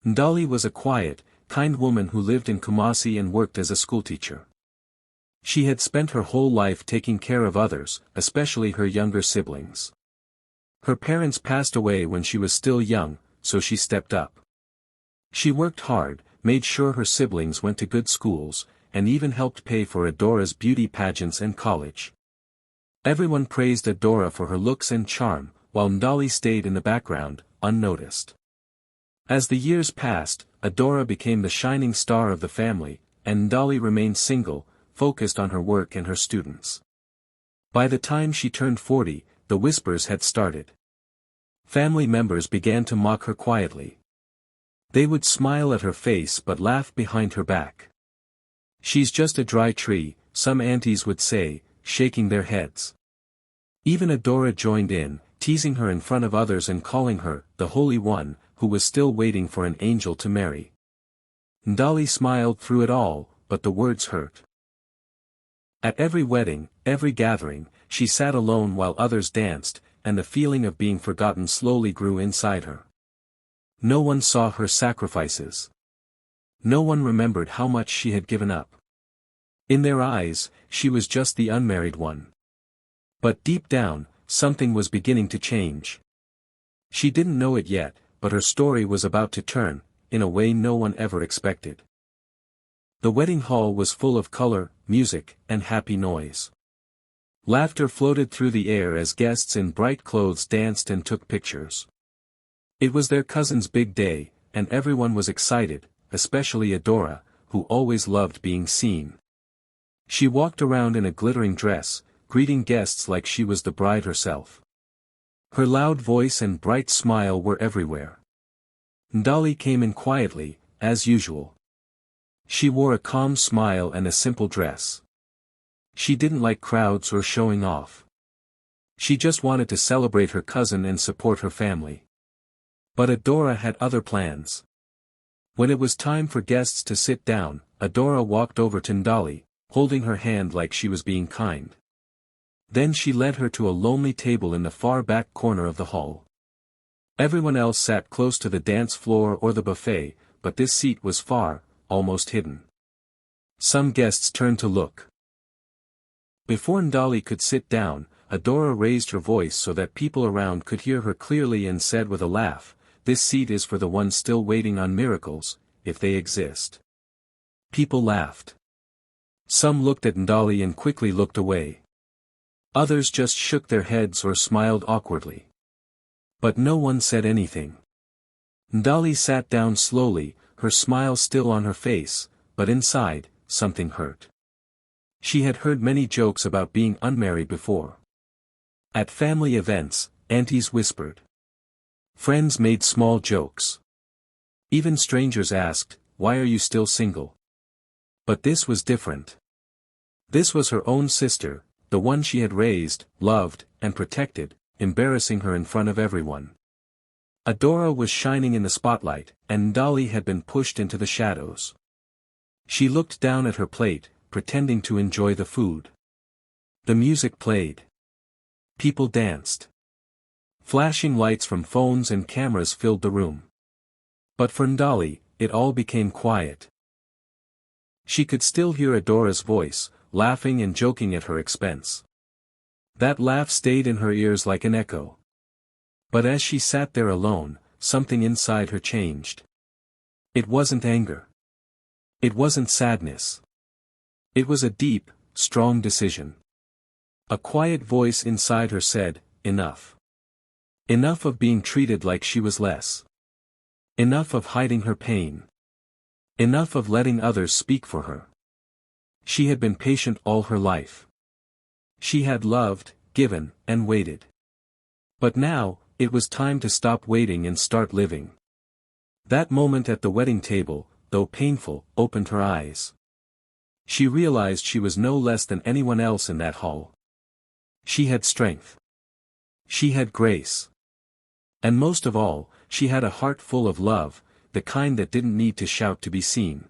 Ndali was a quiet, kind woman who lived in Kumasi and worked as a schoolteacher. She had spent her whole life taking care of others, especially her younger siblings. Her parents passed away when she was still young, so she stepped up. She worked hard, made sure her siblings went to good schools, and even helped pay for Adora's beauty pageants and college. Everyone praised Adora for her looks and charm, while Ndali stayed in the background, unnoticed. As the years passed, Adora became the shining star of the family, and Ndali remained single, focused on her work and her students. By the time she turned 40, the whispers had started. Family members began to mock her quietly. They would smile at her face but laugh behind her back. "She's just a dry tree," some aunties would say, shaking their heads. Even Adora joined in, teasing her in front of others and calling her, the Holy One, who was still waiting for an angel to marry. Ndali smiled through it all, but the words hurt. At every wedding, every gathering, she sat alone while others danced, and the feeling of being forgotten slowly grew inside her. No one saw her sacrifices. No one remembered how much she had given up. In their eyes, she was just the unmarried one. But deep down, something was beginning to change. She didn't know it yet, but her story was about to turn, in a way no one ever expected. The wedding hall was full of color, music, and happy noise. Laughter floated through the air as guests in bright clothes danced and took pictures. It was their cousin's big day, and everyone was excited, especially Adora, who always loved being seen. She walked around in a glittering dress, greeting guests like she was the bride herself. Her loud voice and bright smile were everywhere. Ndali came in quietly, as usual. She wore a calm smile and a simple dress. She didn't like crowds or showing off. She just wanted to celebrate her cousin and support her family. But Adora had other plans. When it was time for guests to sit down, Adora walked over to Ndali, holding her hand like she was being kind. Then she led her to a lonely table in the far back corner of the hall. Everyone else sat close to the dance floor or the buffet, but this seat was far, almost hidden. Some guests turned to look. Before Ndali could sit down, Adora raised her voice so that people around could hear her clearly and said with a laugh, "This seat is for the ones still waiting on miracles, if they exist." People laughed. Some looked at Ndali and quickly looked away. Others just shook their heads or smiled awkwardly. But no one said anything. Ndali sat down slowly, her smile still on her face, but inside, something hurt. She had heard many jokes about being unmarried before. At family events, aunties whispered. Friends made small jokes. Even strangers asked, "Why are you still single?" But this was different. This was her own sister, the one she had raised, loved, and protected, embarrassing her in front of everyone. Adora was shining in the spotlight, and Ndali had been pushed into the shadows. She looked down at her plate, pretending to enjoy the food. The music played. People danced. Flashing lights from phones and cameras filled the room. But for Ndali, it all became quiet. She could still hear Adora's voice, laughing and joking at her expense. That laugh stayed in her ears like an echo. But as she sat there alone, something inside her changed. It wasn't anger. It wasn't sadness. It was a deep, strong decision. A quiet voice inside her said, "Enough. Enough of being treated like she was less. Enough of hiding her pain. Enough of letting others speak for her." She had been patient all her life. She had loved, given, and waited. But now, it was time to stop waiting and start living. That moment at the wedding table, though painful, opened her eyes. She realized she was no less than anyone else in that hall. She had strength. She had grace. And most of all, she had a heart full of love, the kind that didn't need to shout to be seen.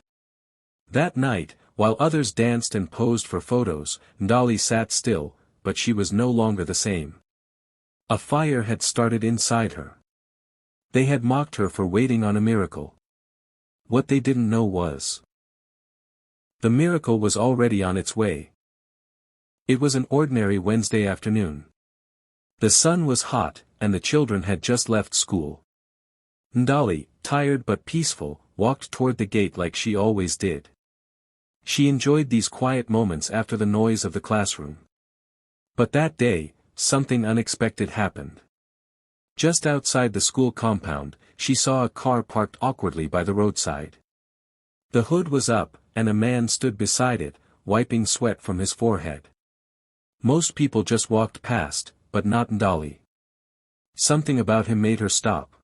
That night, while others danced and posed for photos, Ndali sat still, but she was no longer the same. A fire had started inside her. They had mocked her for waiting on a miracle. What they didn't know was the miracle was already on its way. It was an ordinary Wednesday afternoon. The sun was hot, and the children had just left school. Ndali, tired but peaceful, walked toward the gate like she always did. She enjoyed these quiet moments after the noise of the classroom. But that day, something unexpected happened. Just outside the school compound, she saw a car parked awkwardly by the roadside. The hood was up, and a man stood beside it, wiping sweat from his forehead. Most people just walked past, but not Ndali. Something about him made her stop.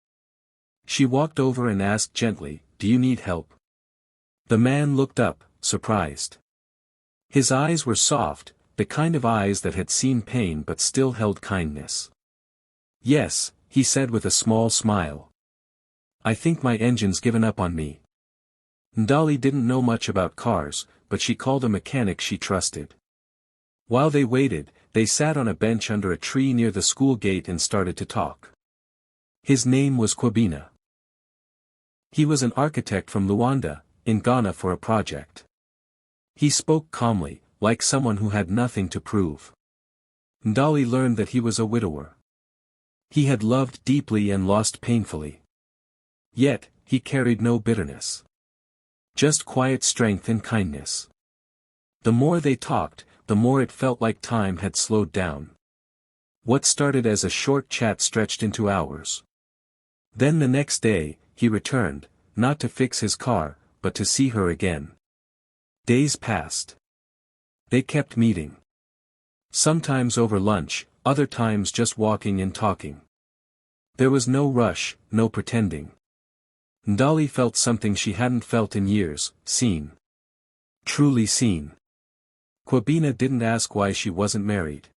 She walked over and asked gently, "Do you need help?" The man looked up, surprised. His eyes were soft, the kind of eyes that had seen pain but still held kindness. "Yes," he said with a small smile. "I think my engine's given up on me." Ndali didn't know much about cars, but she called a mechanic she trusted. While they waited, they sat on a bench under a tree near the school gate and started to talk. His name was Kwabena. He was an architect from Luanda, in Ghana for a project. He spoke calmly, like someone who had nothing to prove. Ndali learned that he was a widower. He had loved deeply and lost painfully. Yet, he carried no bitterness. Just quiet strength and kindness. The more they talked, the more it felt like time had slowed down. What started as a short chat stretched into hours. Then the next day, he returned, not to fix his car, but to see her again. Days passed. They kept meeting. Sometimes over lunch, other times just walking and talking. There was no rush, no pretending. Ndali felt something she hadn't felt in years, seen. Truly seen. Kwabena didn't ask why she wasn't married.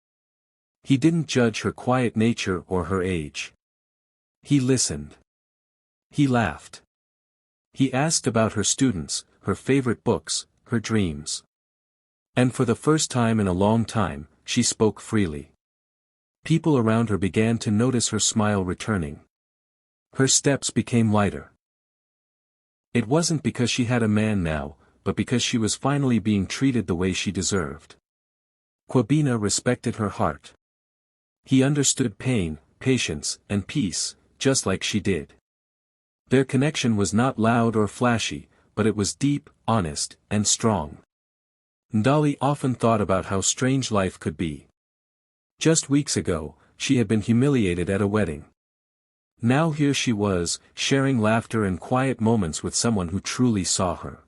He didn't judge her quiet nature or her age. He listened. He laughed. He asked about her students, her favorite books, her dreams. And for the first time in a long time, she spoke freely. People around her began to notice her smile returning. Her steps became lighter. It wasn't because she had a man now, but because she was finally being treated the way she deserved. Kwabena respected her heart. He understood pain, patience, and peace, just like she did. Their connection was not loud or flashy, but it was deep, honest, and strong. Ndali often thought about how strange life could be. Just weeks ago, she had been humiliated at a wedding. Now here she was, sharing laughter and quiet moments with someone who truly saw her.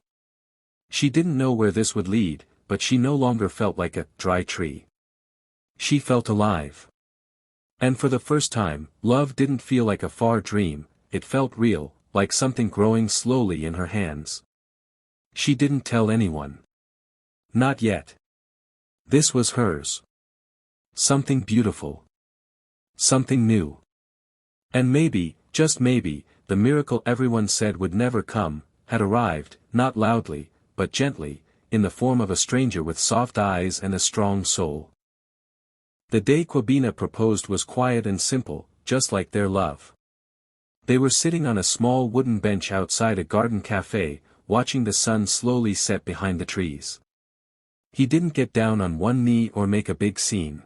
She didn't know where this would lead, but she no longer felt like a dry tree. She felt alive. And for the first time, love didn't feel like a far dream, it felt real, like something growing slowly in her hands. She didn't tell anyone. Not yet. This was hers. Something beautiful. Something new. And maybe, just maybe, the miracle everyone said would never come, had arrived, not loudly, but gently, in the form of a stranger with soft eyes and a strong soul. The day Kwabena proposed was quiet and simple, just like their love. They were sitting on a small wooden bench outside a garden cafe, watching the sun slowly set behind the trees. He didn't get down on one knee or make a big scene.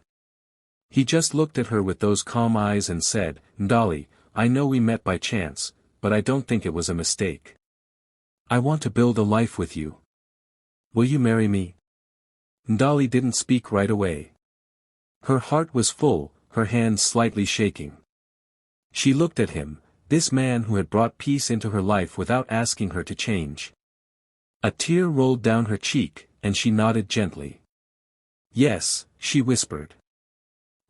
He just looked at her with those calm eyes and said, "Ndali, I know we met by chance, but I don't think it was a mistake. I want to build a life with you. Will you marry me?" Ndali didn't speak right away. Her heart was full, her hands slightly shaking. She looked at him, this man who had brought peace into her life without asking her to change. A tear rolled down her cheek, and she nodded gently. "Yes," she whispered.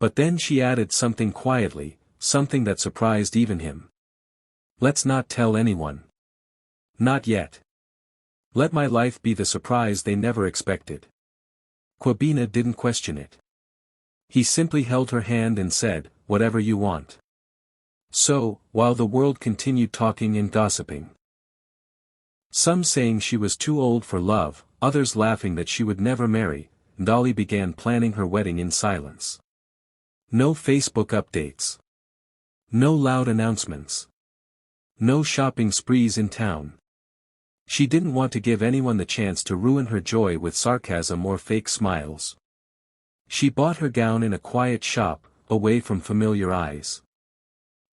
But then she added something quietly, something that surprised even him. "Let's not tell anyone. Not yet. Let my life be the surprise they never expected." Kwabena didn't question it. He simply held her hand and said, "Whatever you want." So, while the world continued talking and gossiping, some saying she was too old for love, others laughing that she would never marry, Ndali began planning her wedding in silence. No Facebook updates. No loud announcements. No shopping sprees in town. She didn't want to give anyone the chance to ruin her joy with sarcasm or fake smiles. She bought her gown in a quiet shop, away from familiar eyes.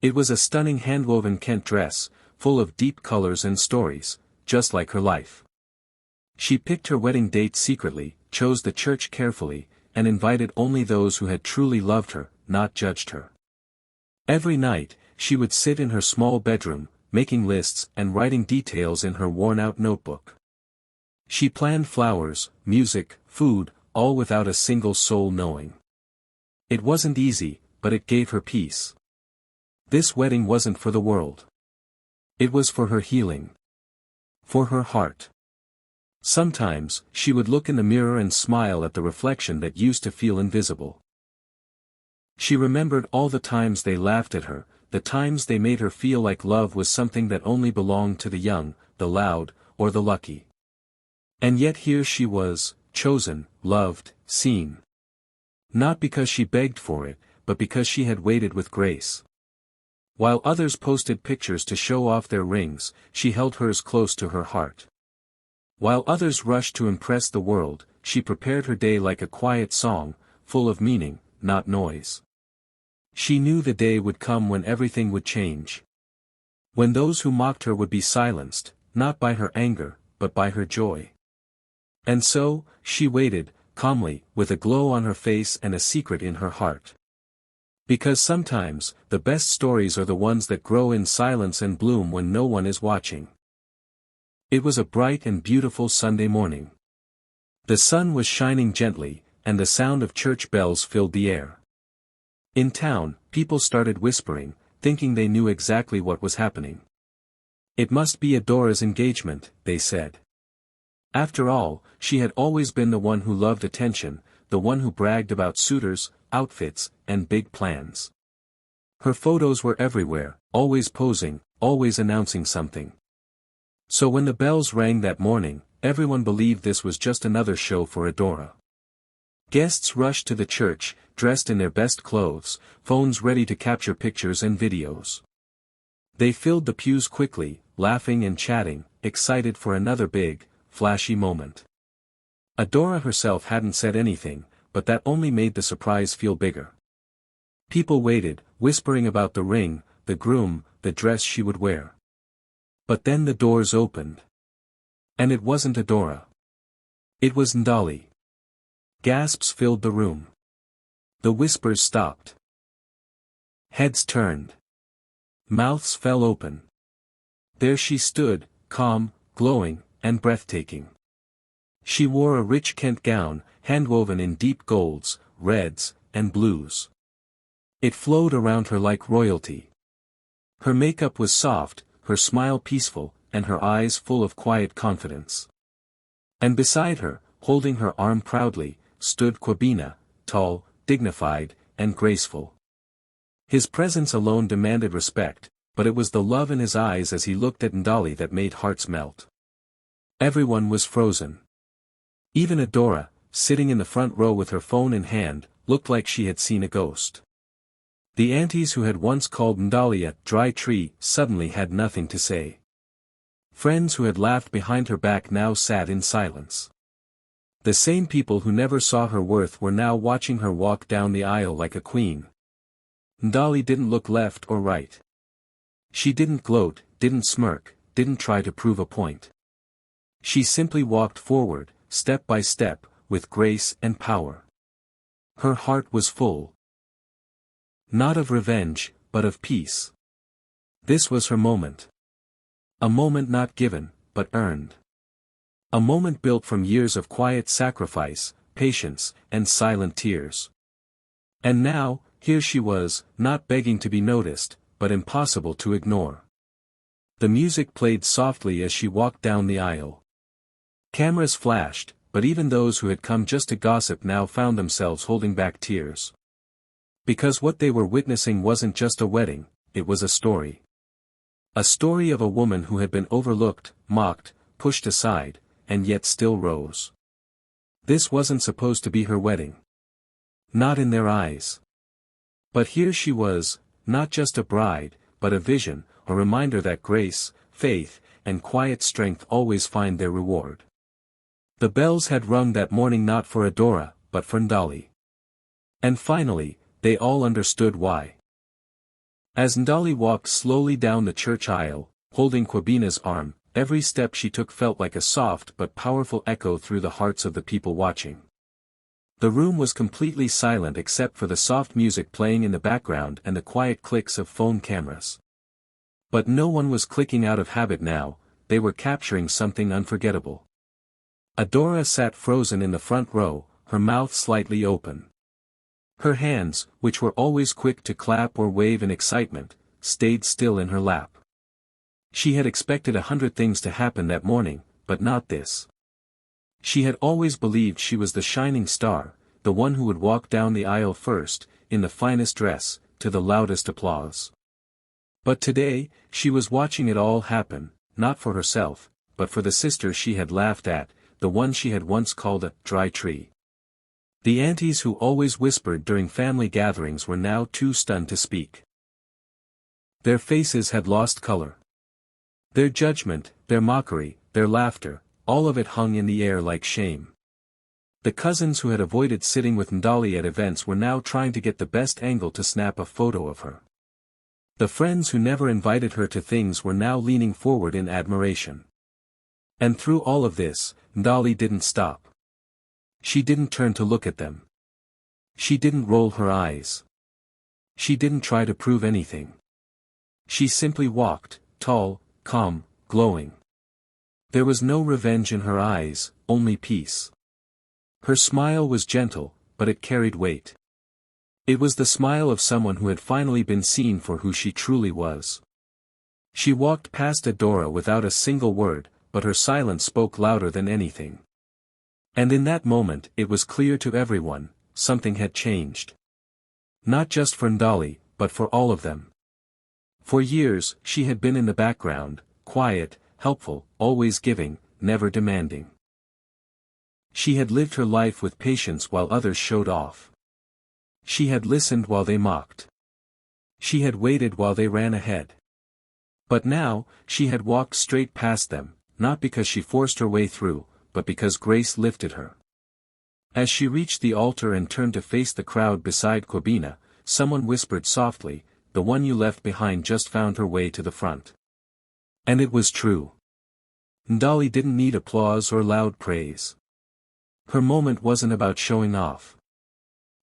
It was a stunning hand-woven Kent dress, full of deep colors and stories, just like her life. She picked her wedding date secretly, chose the church carefully, and invited only those who had truly loved her, not judged her. Every night, she would sit in her small bedroom, making lists and writing details in her worn-out notebook. She planned flowers, music, food, all without a single soul knowing. It wasn't easy, but it gave her peace. This wedding wasn't for the world. It was for her healing. For her heart. Sometimes, she would look in the mirror and smile at the reflection that used to feel invisible. She remembered all the times they laughed at her, the times they made her feel like love was something that only belonged to the young, the loud, or the lucky. And yet here she was, chosen, loved, seen. Not because she begged for it, but because she had waited with grace. While others posted pictures to show off their rings, she held hers close to her heart. While others rushed to impress the world, she prepared her day like a quiet song, full of meaning, not noise. She knew the day would come when everything would change. When those who mocked her would be silenced, not by her anger, but by her joy. And so, she waited, calmly, with a glow on her face and a secret in her heart. Because sometimes, the best stories are the ones that grow in silence and bloom when no one is watching. It was a bright and beautiful Sunday morning. The sun was shining gently, and the sound of church bells filled the air. In town, people started whispering, thinking they knew exactly what was happening. It must be Adora's engagement, they said. After all, she had always been the one who loved attention, the one who bragged about suitors, outfits, and big plans. Her photos were everywhere, always posing, always announcing something. So when the bells rang that morning, everyone believed this was just another show for Adora. Guests rushed to the church, dressed in their best clothes, phones ready to capture pictures and videos. They filled the pews quickly, laughing and chatting, excited for another big, flashy moment. Adora herself hadn't said anything, but that only made the surprise feel bigger. People waited, whispering about the ring, the groom, the dress she would wear. But then the doors opened. And it wasn't Adora. It was Ndali. Gasps filled the room. The whispers stopped. Heads turned. Mouths fell open. There she stood, calm, glowing, and breathtaking. She wore a rich Kent gown, handwoven in deep golds, reds, and blues. It flowed around her like royalty. Her makeup was soft, her smile peaceful, and her eyes full of quiet confidence. And beside her, holding her arm proudly, stood Kwabena, tall, dignified, and graceful. His presence alone demanded respect, but it was the love in his eyes as he looked at Ndali that made hearts melt. Everyone was frozen. Even Adora, sitting in the front row with her phone in hand, looked like she had seen a ghost. The aunties who had once called Ndali a dry tree suddenly had nothing to say. Friends who had laughed behind her back now sat in silence. The same people who never saw her worth were now watching her walk down the aisle like a queen. Ndali didn't look left or right. She didn't gloat, didn't smirk, didn't try to prove a point. She simply walked forward, step by step, with grace and power. Her heart was full. Not of revenge, but of peace. This was her moment. A moment not given, but earned. A moment built from years of quiet sacrifice, patience, and silent tears. And now, here she was, not begging to be noticed, but impossible to ignore. The music played softly as she walked down the aisle. Cameras flashed, but even those who had come just to gossip now found themselves holding back tears. Because what they were witnessing wasn't just a wedding, it was a story. A story of a woman who had been overlooked, mocked, pushed aside, and yet still rose. This wasn't supposed to be her wedding. Not in their eyes. But here she was, not just a bride, but a vision, a reminder that grace, faith, and quiet strength always find their reward. The bells had rung that morning not for Adora, but for Ndali. And finally, they all understood why. As Ndali walked slowly down the church aisle, holding Kwabina's arm, every step she took felt like a soft but powerful echo through the hearts of the people watching. The room was completely silent except for the soft music playing in the background and the quiet clicks of phone cameras. But no one was clicking out of habit now, they were capturing something unforgettable. Adora sat frozen in the front row, her mouth slightly open. Her hands, which were always quick to clap or wave in excitement, stayed still in her lap. She had expected 100 things to happen that morning, but not this. She had always believed she was the shining star, the one who would walk down the aisle first, in the finest dress, to the loudest applause. But today, she was watching it all happen, not for herself, but for the sister she had laughed at, the one she had once called a dry tree. The aunties who always whispered during family gatherings were now too stunned to speak. Their faces had lost color. Their judgment, their mockery, their laughter, all of it hung in the air like shame. The cousins who had avoided sitting with Ndali at events were now trying to get the best angle to snap a photo of her. The friends who never invited her to things were now leaning forward in admiration. And through all of this, Ndali didn't stop. She didn't turn to look at them. She didn't roll her eyes. She didn't try to prove anything. She simply walked, tall, calm, glowing. There was no revenge in her eyes, only peace. Her smile was gentle, but it carried weight. It was the smile of someone who had finally been seen for who she truly was. She walked past Adora without a single word, but her silence spoke louder than anything. And in that moment it was clear to everyone, something had changed. Not just for Ndali, but for all of them. For years, she had been in the background, quiet, helpful, always giving, never demanding. She had lived her life with patience while others showed off. She had listened while they mocked. She had waited while they ran ahead. But now, she had walked straight past them, not because she forced her way through, but because grace lifted her. As she reached the altar and turned to face the crowd beside Kwabina, someone whispered softly, "The one you left behind just found her way to the front." And it was true. Ndali didn't need applause or loud praise. Her moment wasn't about showing off.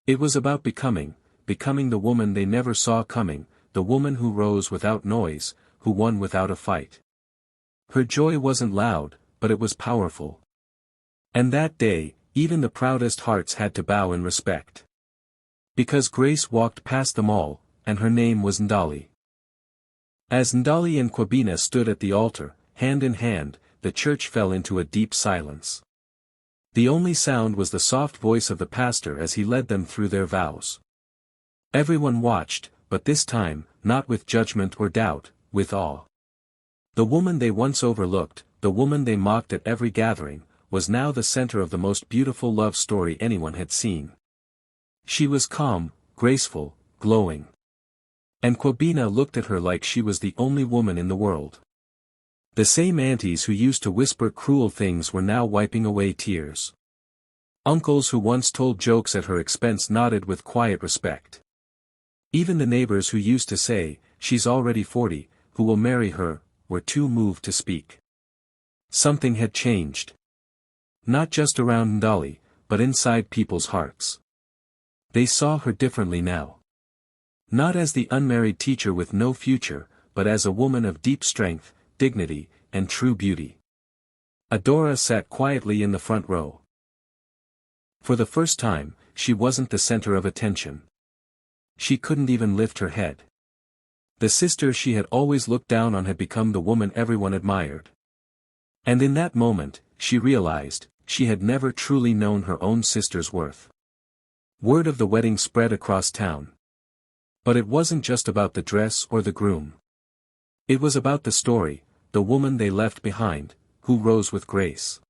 It was about becoming the woman they never saw coming, the woman who rose without noise, who won without a fight. Her joy wasn't loud, but it was powerful. And that day, even the proudest hearts had to bow in respect. Because Grace walked past them all, and her name was Ndali. As Ndali and Kwabina stood at the altar, hand in hand, the church fell into a deep silence. The only sound was the soft voice of the pastor as he led them through their vows. Everyone watched, but this time, not with judgment or doubt, with awe. The woman they once overlooked, the woman they mocked at every gathering, was now the center of the most beautiful love story anyone had seen. She was calm, graceful, glowing. And Kwabina looked at her like she was the only woman in the world. The same aunties who used to whisper cruel things were now wiping away tears. Uncles who once told jokes at her expense nodded with quiet respect. Even the neighbors who used to say, "She's already 40, who will marry her," were too moved to speak. Something had changed. Not just around Ndali, but inside people's hearts. They saw her differently now. Not as the unmarried teacher with no future, but as a woman of deep strength, dignity, and true beauty. Adora sat quietly in the front row. For the first time, she wasn't the center of attention. She couldn't even lift her head. The sister she had always looked down on had become the woman everyone admired. And in that moment, she realized, she had never truly known her own sister's worth. Word of the wedding spread across town. But it wasn't just about the dress or the groom. It was about the story, the woman they left behind, who rose with grace.